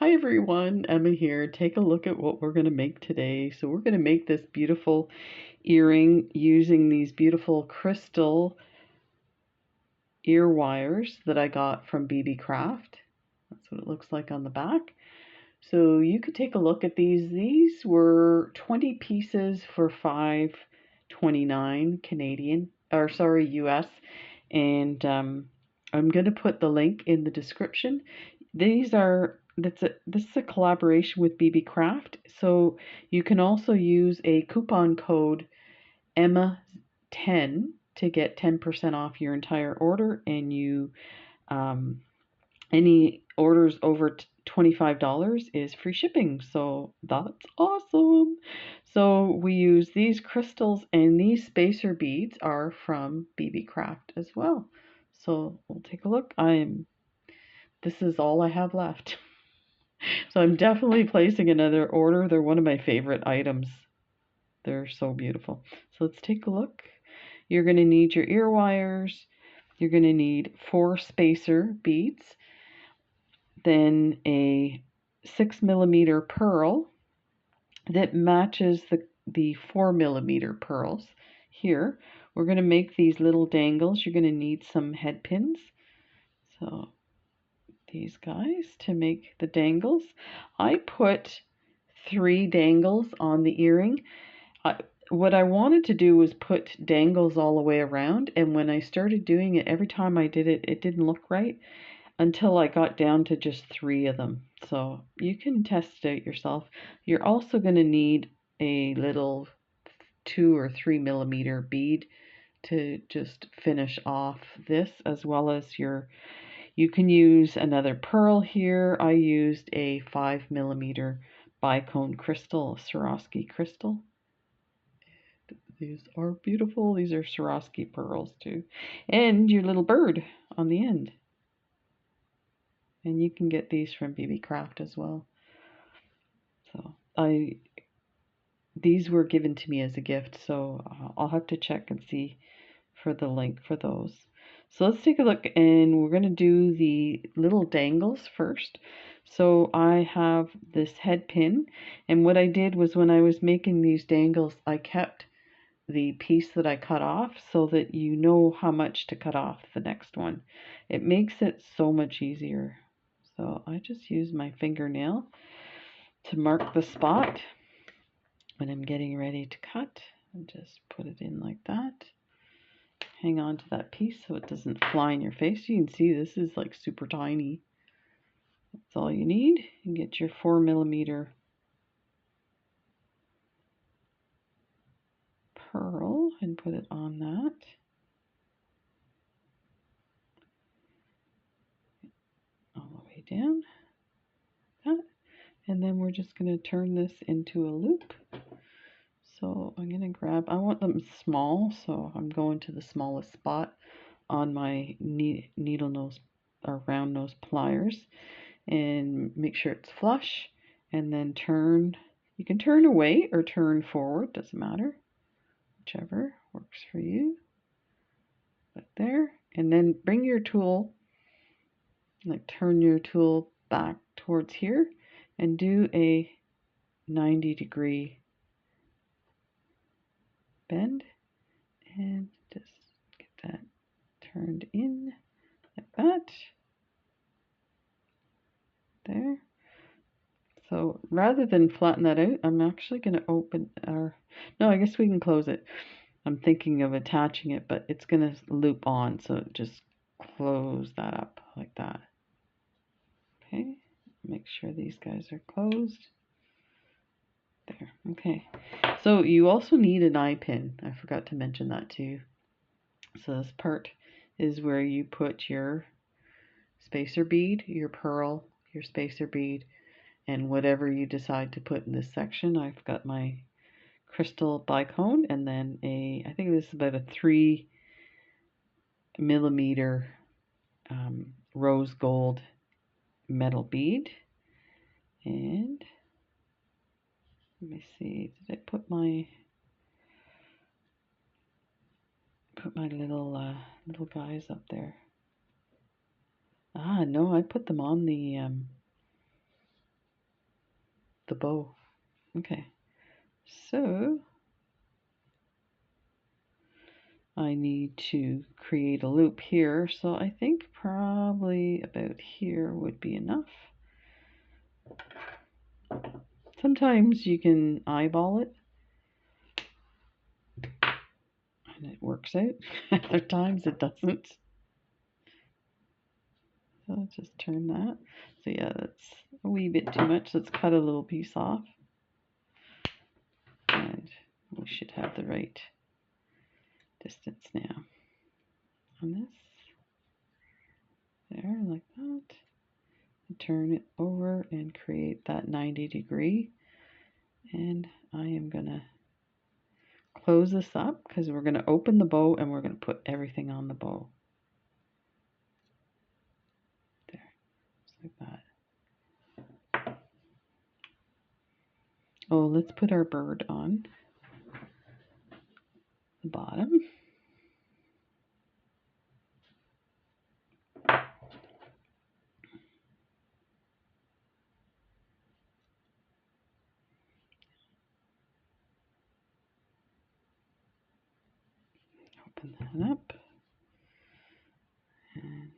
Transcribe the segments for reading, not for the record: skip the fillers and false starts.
Hi everyone, Emma here. Take a look at what we're going to make today. So we're going to make this beautiful earring using these beautiful crystal ear wires that I got from Beebeecraft. That's what it looks like on the back. So you could take a look at these. These were 20 pieces for $5.29 Canadian, or sorry, US. And I'm going to put the link in the description. This is a collaboration with Beebeecraft, so you can also use a coupon code EMMA10 to get 10% off your entire order, and you any orders over $25 is free shipping. So that's awesome. So we use these crystals, and these spacer beads are from Beebeecraft as well. So we'll take a look. This is all I have left. So I'm definitely placing another order. They're one of my favorite items. They're so beautiful. So let's take a look. You're going to need your ear wires. You're going to need 4 spacer beads. Then a 6mm pearl that matches the 4mm pearls. Here, we're going to make these little dangles. You're going to need some head pins. So these guys to make the dangles. I put 3 dangles on the earring. What I wanted to do was put dangles all the way around, and when I started doing it, every time I did it, it didn't look right until I got down to just 3 of them. So you can test it out yourself. You're also going to need a little 2 or 3mm bead to just finish off this, as well as you can use another pearl here. I used a 5mm bicone crystal, Swarovski crystal. These are beautiful. These are Swarovski pearls too. And your little bird on the end. And you can get these from Beebeecraft as well. So these were given to me as a gift, so I'll have to check and see for the link for those. So let's take a look, and we're going to do the little dangles first. So I have this head pin, and what I did was when I was making these dangles, I kept the piece that I cut off so that you know how much to cut off the next one. It makes it so much easier. So I just use my fingernail to mark the spot when I'm getting ready to cut, and just put it in like that. Hang on to that piece so it doesn't fly in your face. You can see this is like super tiny. That's all you need. You get your 4mm pearl and put it on that. All the way down. That. And then we're just going to turn this into a loop. So I'm going to grab, I want them small, so I'm going to the smallest spot on my needle nose or round nose pliers, and make sure it's flush, and then turn. You can turn away or turn forward, doesn't matter, whichever works for you. But there, and then bring your tool, like turn your tool back towards here and do a 90-degree bend, and just get that turned in like that. There. So rather than flatten that out, I'm actually going to open our, no, I guess we can close it. I'm thinking of attaching it, but it's going to loop on, so just close that up like that. Okay, make sure these guys are closed. There, okay. So you also need an eye pin. I forgot to mention that too. So this part is where you put your spacer bead, your pearl, your spacer bead, and whatever you decide to put in this section. I've got my crystal bicone, and then I think this is about a 3mm rose gold metal bead. And let me see, did I put my little guys up there? Ah, no, I put them on the the bow. Okay, so I need to create a loop here, so I think probably about here would be enough. Sometimes you can eyeball it and it works out. Other times it doesn't. So I'll just turn that. So yeah, that's a wee bit too much. Let's cut a little piece off. And we should have the right distance now on this. There, like that. Turn it over and create that 90-degree. And I am going to close this up because we're going to open the bow and we're going to put everything on the bow. There, just like that. Oh, let's put our bird on the bottom. Open that up. And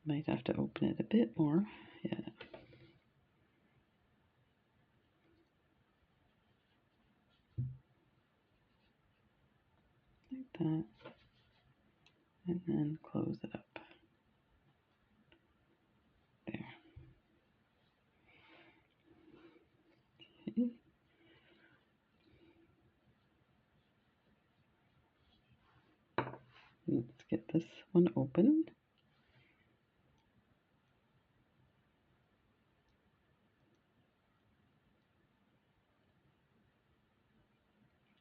might have to open it a bit more. Yeah. Like that. And then close it up. There. Okay. Let's get this one open.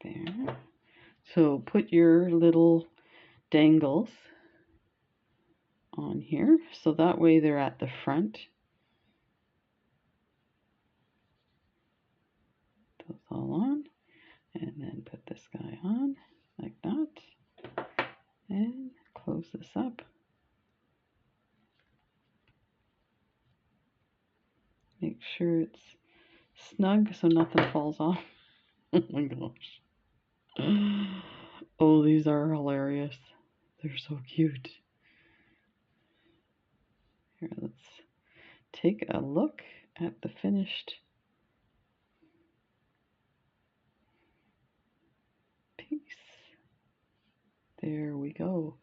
There. So put your little dangles on here so that way they're at the front. Those all on, and then put this guy on like that, and close this up. Make sure it's snug so nothing falls off. Oh my gosh. Oh, these are hilarious. They're so cute. Here, let's take a look at the finished piece. There we go.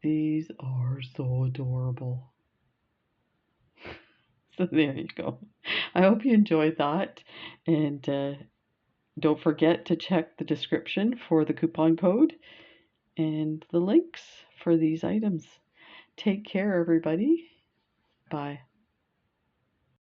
These are so adorable. So there you go. I hope you enjoyed that, and don't forget to check the description for the coupon code and the links for these items. Take care, everybody. Bye.